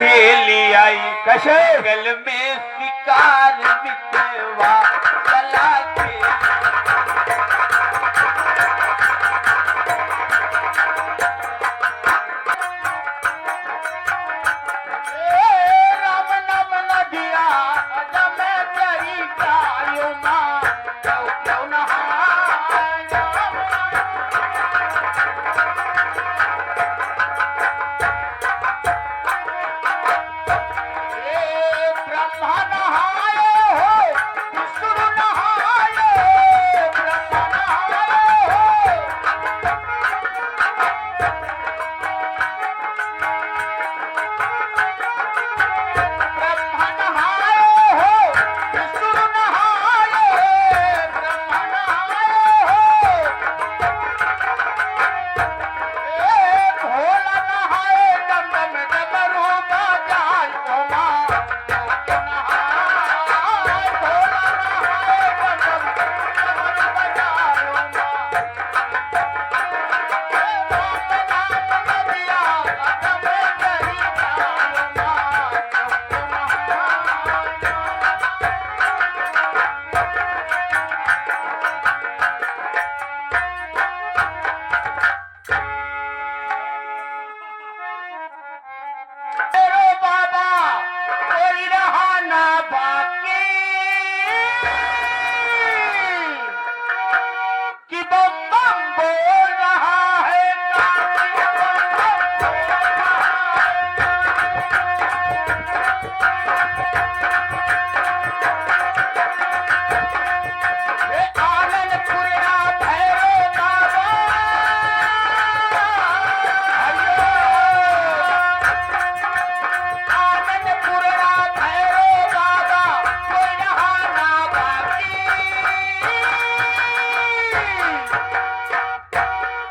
ले आई कैसे गल में शिकार मितवा चला के राम नाम न दिया जब मैं तेरी गायों मां क्यों ब्रह्मा नहाए हो विष्णु नहाए ब्रह्मा नहाए हो ब्रह्मा नहाए हो विष्णु नहाए ब्रह्मा नहाए हो भोला नहाए दम डमरू बजाए ओ मां नहाए भोला नहाए दम डमरू बजाए ओ मां राम नाम नदिया दम तेरी गायों तेरो बाबा कोई रहा ना बाकी कि बम बम बोल रहा है काशी बम बम बोल रहा है आनंदपुरा भैरो बाबा हरिओम आनंदपुरा भैरो बाबा कोई रहा ना बाकी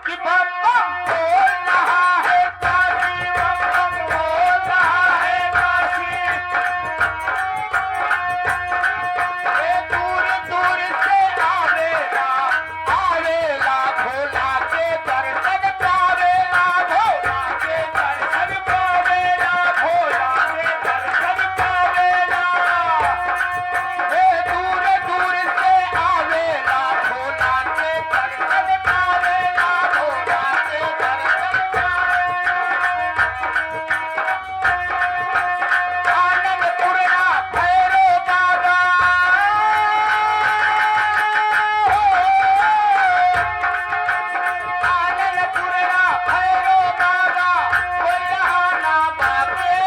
कि बम बम बोल रहा है काशी बम बम बोल रहा है काशी दूर दूर से आवेला आवेला भोला के दर्शन पावेला भोला के दर्शन पावेला भोला के दर्शन पावेला दूर दूर से आवेला भोला के दर्शन पावेला भोला के दर्शन पावेला आनंदपुरा भैरो बाबा आनंदपुरा भैरो बाबा कोई रहा ना बाकी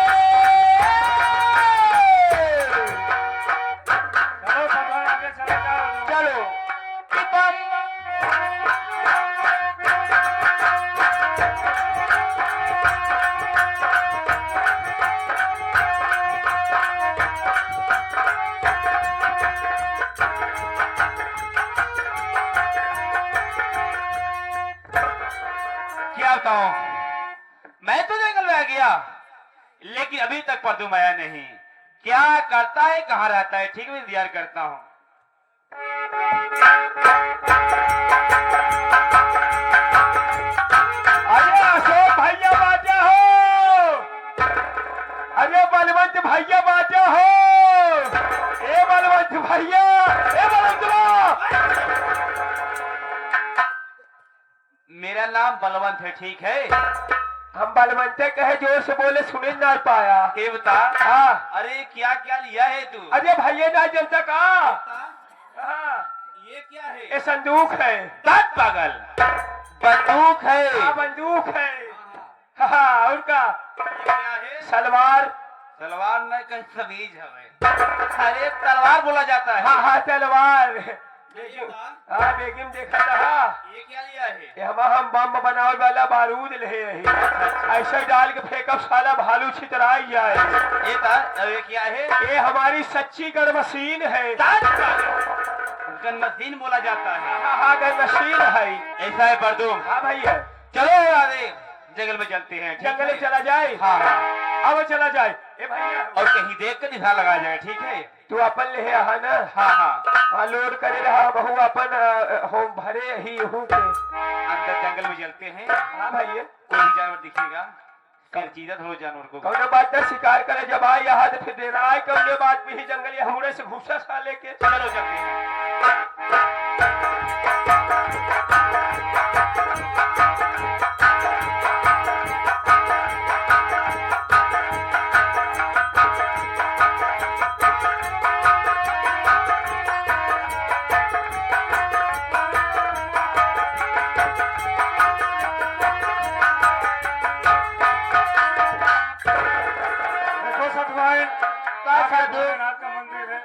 चलो भगवान आगे चले जाओ चलो कि बम क्या बताऊं मैं तो जंगल में आ गया लेकिन अभी तक परदुम आया नहीं क्या करता है कहाँ रहता है ठीक में इंतजार करता हूँ अरे अशोक भैया बाजा हो अरे बलवंत भैया बाजा हो ए बलवंत भैया ए बलवंत मेरा नाम बलवंत है ठीक है हम बलवंते कहे जोर से बोले सुने ना पाया ये बता हाँ अरे क्या क्या लिया है तू अरे भैया ना जनता का हाँ ये क्या है ये संदूक है दस पागल बंदूक है हाँ बंदूक है हाँ और का ये क्या है सलवार तलवार न कहीं समीज हमें अरे तलवार बोला जाता है हाँ हाँ तलवार ये बता, हाँ बेगम देखा था ये क्या लिया है ये हम बम बनावे वाला बारूद ले रही ऐसे डाल के फेंकब साला भालू छितराई जाए ये था अब ये क्या है ये हमारी सच्ची गन मशीन है दस पागल गन मशीन बोला जाता है हाँ हाँ गन मशीन है ऐसा है परदुम हाँ भैया चलो आगे जंगल में चलते हैं ठीक जंगल है? में चला जाए हाँ हाँ अब चला जाए ए भैया और कहीं देख कर निशान लगा जाए ठीक है तू अपन ले आहा ना हाँ हाँ हाँ लोड करे रहा बहु अपन होम भरे ही हूँ के अंदर जंगल में चलते हैं हाँ भैया कोई भी जानवर दिखेगा फिर चीजत हो जानवर को कौनो बात न शिकार करे जब आए यहाँ तो फिर देना आए कौनो बात में ही जंगली हमरे से घूसा सा लेके चलो चलते हैं। देखो सतभाई, का साधु भोलेनाथ का मंदिर है।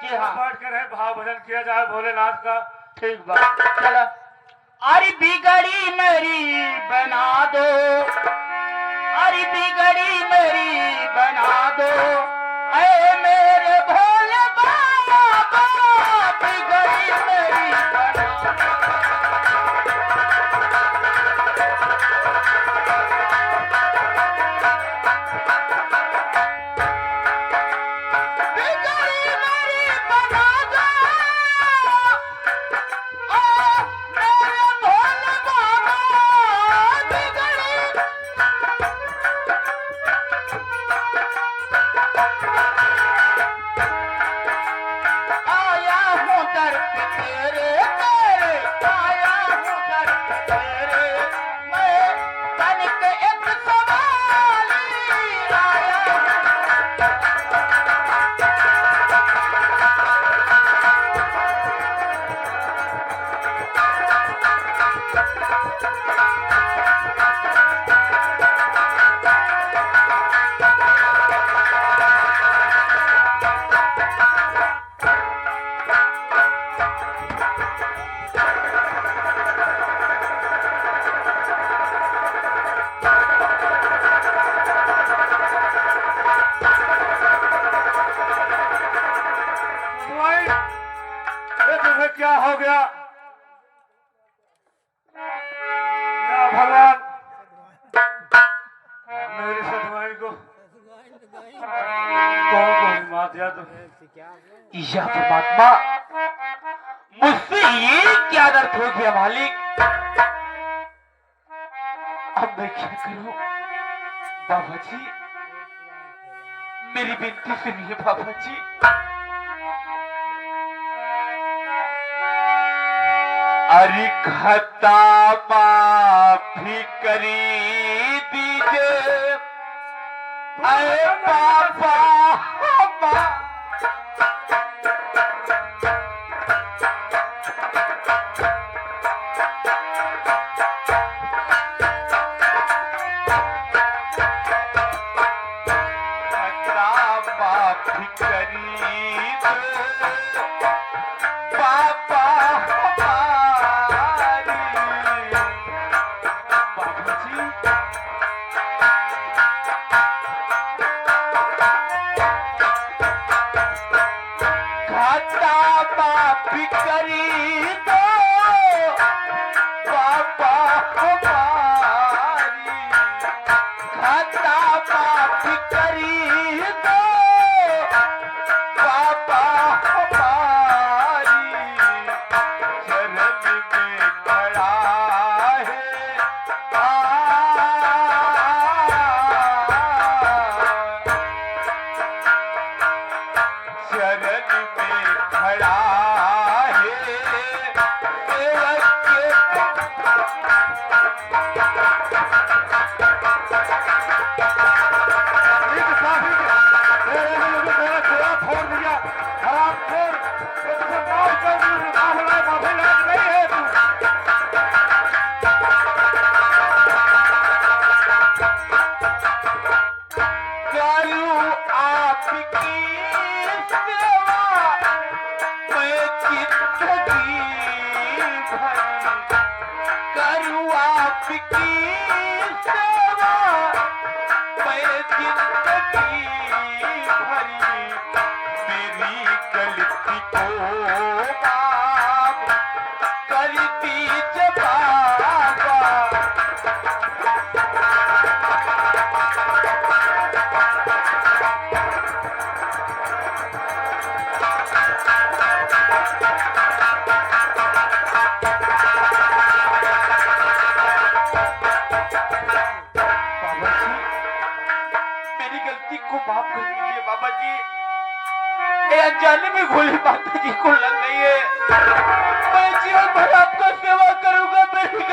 जी हाँ बैठ कर है भाव भजन किया जाए भोलेनाथ का। ठीक बात चलो अरे बिगड़ी मेरी बना दो अरे बिगड़ी मेरी बना दो ऐ मेरे भोले बाबा बिगड़ी मेरी बना दो बिगड़ी मेरी बना दो ओ मेरे भोले बाबा बिगड़ी आया हूँ दर पे तेरे तेरे आया हूँ दर पे तेरे मैं तनिक एक सवाली आया हूँ सतभाई, अरे तुम्हें क्या हो गया? या भगवान, मेरी सतभाई को कौन कौन मार दिया तुमने? या परमात्मा मुझसे ये क्या दर्द हो गया मालिक। अब मैं क्या करूं बाबा जी, मेरी विनती सुनिए बाबा जी। अरे खता माफी करी दीजिए अरे बाबा माफी करी दो बाबा हमारी। बाबा जी खाता माफी करी दो बाबा हमारी। खाता माफी करी दो बाबा हमारी। चरण में खड़ा है चरण में खड़ा है सेवक के एक साथी तेरे ने मुझे मेरा चेहरा फोड़ दिया। हराम खोर, ये तुझे माफ कर दी, माफी लायक नहीं है तू। करूं आपकी सेवा मैं जिंदगी भर। करूं आपकी सेवा मैं जिंदगी भरी। मेरी गलती को माफ कर दीजिए बाबा। माफ कर दीजिए बाबा जी, ये अनजाने में गोली माता जी को लग गई है। मैं जीवन भर आपका सेवा करूंगा, मेरी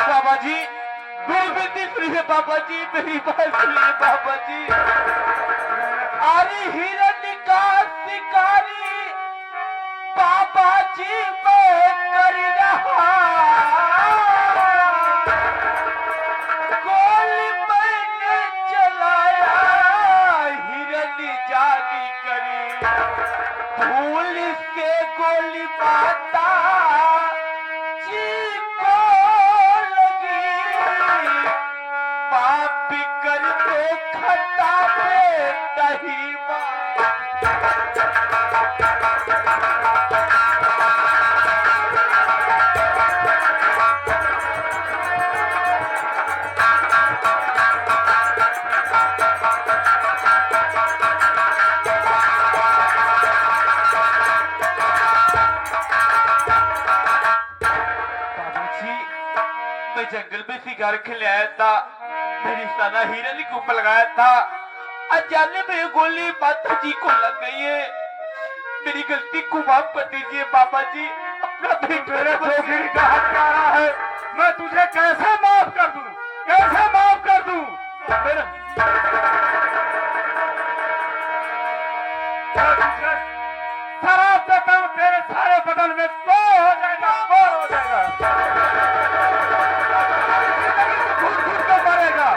बाबा जी, मेरी बेटी सुनिए बाबा जी, मेरी बात सुनिए बाबा जी। अरे हिरण का शिकारी बाबा जी मैं कर रहा, गोली मैंने चलाया, हिरण जानी करी, भूल से गोली माता जी को लगी, पाप करते खता पे दही जंगल में शिकार खेले आया था, मेरी साना हिरन के ऊपर लगाया था, अचानक में गोली माता जी को लग गई है। मेरी गलती को माफ कर दीजिए बाबा जी। अपना मेरे जोगिरी का हत्यारा है, मैं तुझे कैसे माफ कर दूं, कैसे माफ कर दूं? मैं तुझे शराब देता हूं, तेरे सारे बदन में बोर हो जाएगा, बोर हो जाएगा, खुद को मरेगा।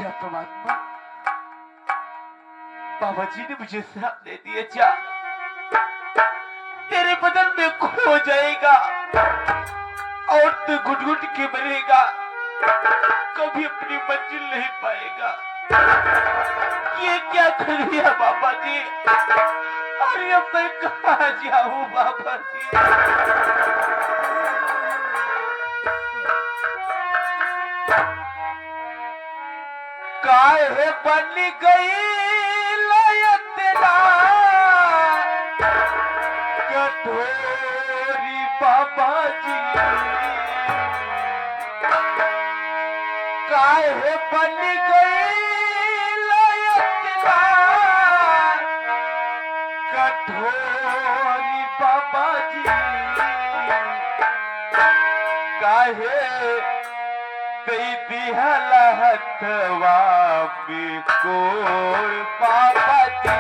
या परमात्मा, बाबा जी ने मुझे श्राप दे दिया, जा तेरे बदन में खो जाएगा और तू घुट घुट के मरेगा, कभी अपनी मंजिल नहीं पाएगा। ये क्या कर दिया बाबा जी? अरे अब मैं कहाँ जाऊं बाबा जी? काहे बन गई लयतना कठोरी बाबा जी, काहे बन गई लयतना कठोरी बाबा जी, काहे कई दिहला हथवा में कोई बाबा जी,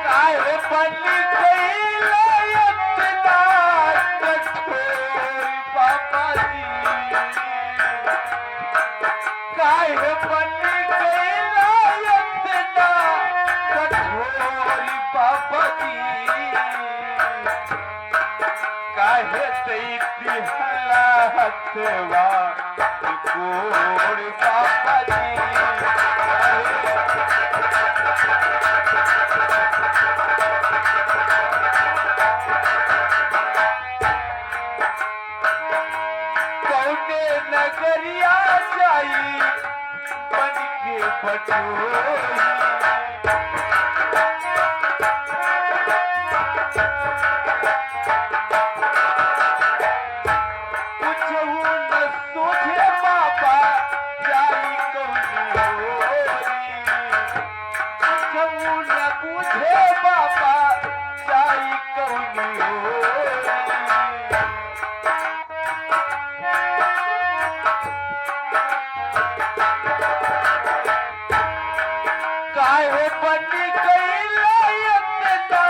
काहे बन गई लयतना कठोर बाबा जी, काहे बन गई लयतना कठोर बाबा जी, काहे दैती हला हथवा कोर बाबा जी, कौने नगरिया जाई बन के बटोरी, काहे बन गई लयतना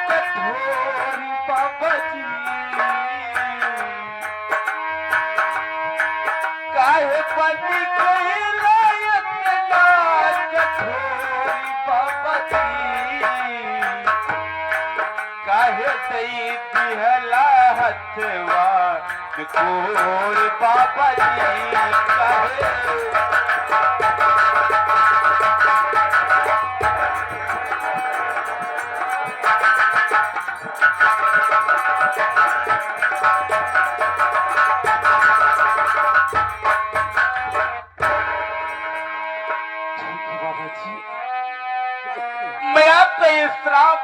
कठोरी बाबा जी, काहे बन गई लयतना कठोरी बाबा जी, काहे दई दिहला हथवा कोर बाबा जी, काहे बाबा जी, मैं आपका ये श्राप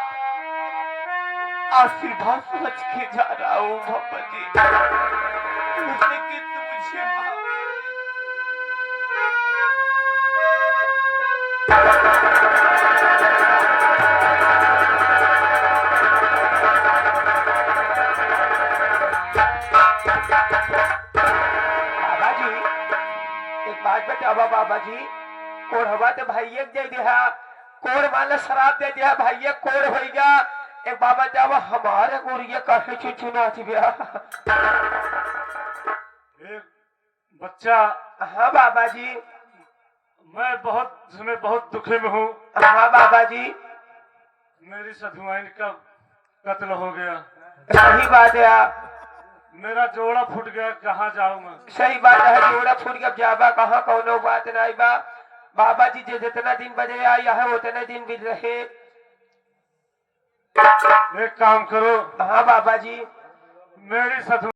आशीर्वाद समझ के जा रहा हूँ बाबा जी, लेकिन मुझे माफ बाबा जी एक बात बतावा बाबा जी, कोड़ हवा तो भाई एक दे दिया, कोड़ माला शराब दे दिया भाई एक कोड़ हो गया, एक बाबा जावा हमारे गोरिया काफी चुचुना थी भैया। एक बच्चा, हाँ बाबा जी। मैं बहुत दुखी में हूँ। हाँ बाबा जी। मेरी सधुआइन का कत्ल हो गया। सही बात है आप। मेरा जोड़ा फूट गया, कहाँ जाऊँ मैं? सही बात है, जोड़ा फूट गया जाबा कहाँ, कौनो बात नहीं बा बाबा जी, जितना दिन बजे आया है उतने दिन भी रहे। एक काम करो। हाँ बाबा जी। मेरी सधु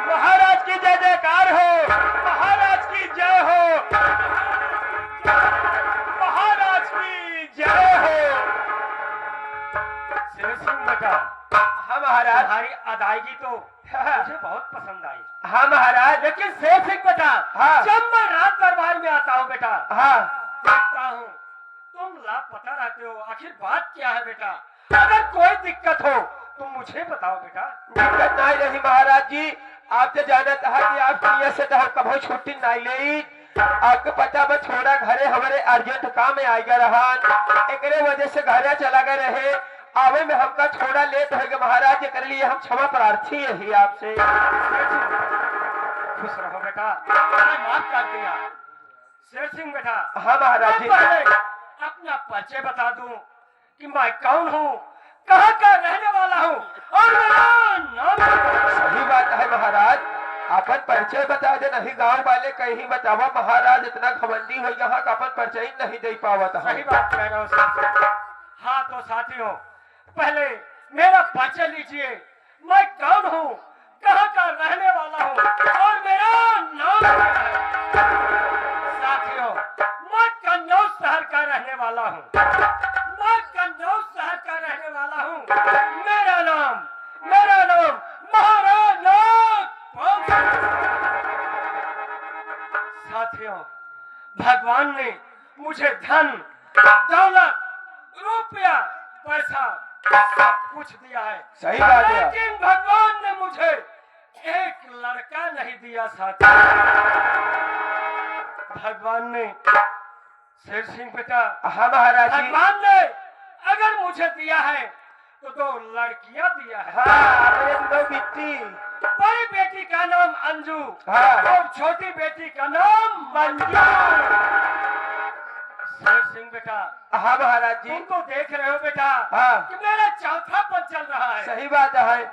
महाराज की जय जयकार हो, महाराज की जय हो, महाराज की जय हो। शेर सिंह बेटा, हाँ महाराज। तुम्हारी अदायगी तो मुझे बहुत पसंद आई। हाँ महाराज। लेकिन शेर सिंह बेटा, हाँ। जब मैं रात दरबार में आता हूँ बेटा, हाँ देखता हूँ तुम लापता रहते हो, आखिर बात क्या है बेटा? अगर कोई दिक्कत हो तो मुझे बताओ बेटा। दिक्कत नहीं रही महाराज जी, आप तो जानत है कि आप दुनिया से तो कभी छुट्टी नहीं ली। आपको पता मैं थोड़ा घरे हमारे अर्जेंट काम में आ गया रहा, एकरे वजह से घरे चला गए रहे, आवे में हमका थोड़ा लेट हो गया महाराज, कर लिए हम क्षमा प्रार्थी है आपसे। खुश रहो बेटा, मैंने माफ कर दिया। शेर सिंह बेटा, हाँ महाराज जी। पहले अपना परिचय बता दूं कि मैं कौन हूँ, कहाँ का रहने वाला हूँ और मेरा नाम। सही बात है महाराज, अपन परिचय बता दे, नहीं गांव वाले कहीं बतावा महाराज, इतना घमंडी हो यहाँ का अपन परिचय नहीं दे पावा था। सही बात कह रहे हो शेर। हाँ तो साथियों, पहले मेरा परिचय लीजिए, मैं कौन हूँ, कहाँ का रहने वाला हूँ और मेरा नाम क्या है। साथियों, मैं कन्नौज शहर का रहने वाला हूँ, मैं कन्नौज शहर का रहने वाला हूँ। मेरा नाम महाराणा। साथियों, भगवान ने मुझे धन दौलत रुपया पैसा सब कुछ दिया है। सही बात है। लेकिन भगवान ने मुझे एक लड़का नहीं दिया साथी। भगवान ने शेर सिंह बेटा, हाँ महाराज जी। भगवान ने अगर मुझे दिया है तो दो लड़कियां दिया है। हाँ अपने दो बेटी, बड़ी बेटी का नाम अंजू, हाँ। और छोटी बेटी का नाम मंजू। शेर सिंह बेटा, हाँ महाराज जी। तुम तो देख रहे हो बेटा, हाँ। कि मेरा चौथा पद चल रहा है। सही बात है।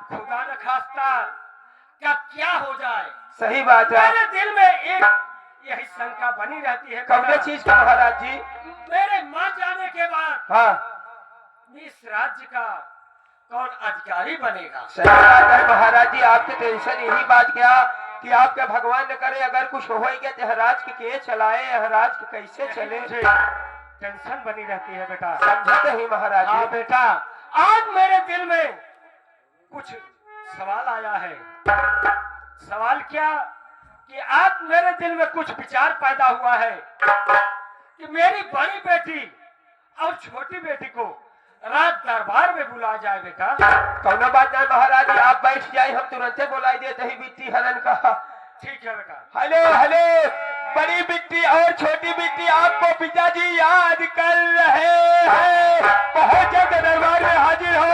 खुदा न खास्ता कब क्या हो जाए। सही बात है। मेरे दिल में एक यही शंका बनी रहती है कौन बेटा, चीज का महाराज जी? मेरे मर जाने के बाद हाँ इस राज्य का कौन अधिकारी बनेगा। सही बात है महाराज जी, आपके टेंशन यही बात क्या कि आपके भगवान न करे अगर कुछ हो गया तो हराज के चलाए, हराज के कैसे चले, मुझे टेंशन बनी रहती है बेटा। समझते ही महाराज हाँ जी। बेटा, आज मेरे दिल में कुछ सवाल आया है। सवाल क्या कि आज मेरे दिल में कुछ विचार पैदा हुआ है कि मेरी बड़ी बेटी और छोटी बेटी को रात दरबार में बुलाया जाए बेटा। कौनो बात नहीं महाराज जी, आप बैठ जाए, हम तुरंत बुलाई देते ही बीती हलन का। ठीक है बेटा। हेलो हेलो बड़ी बिट्टी और छोटी बिट्टी आपको पिताजी याद कर रहे हैं। बहुत जल्द दरबार में हाजिर हो।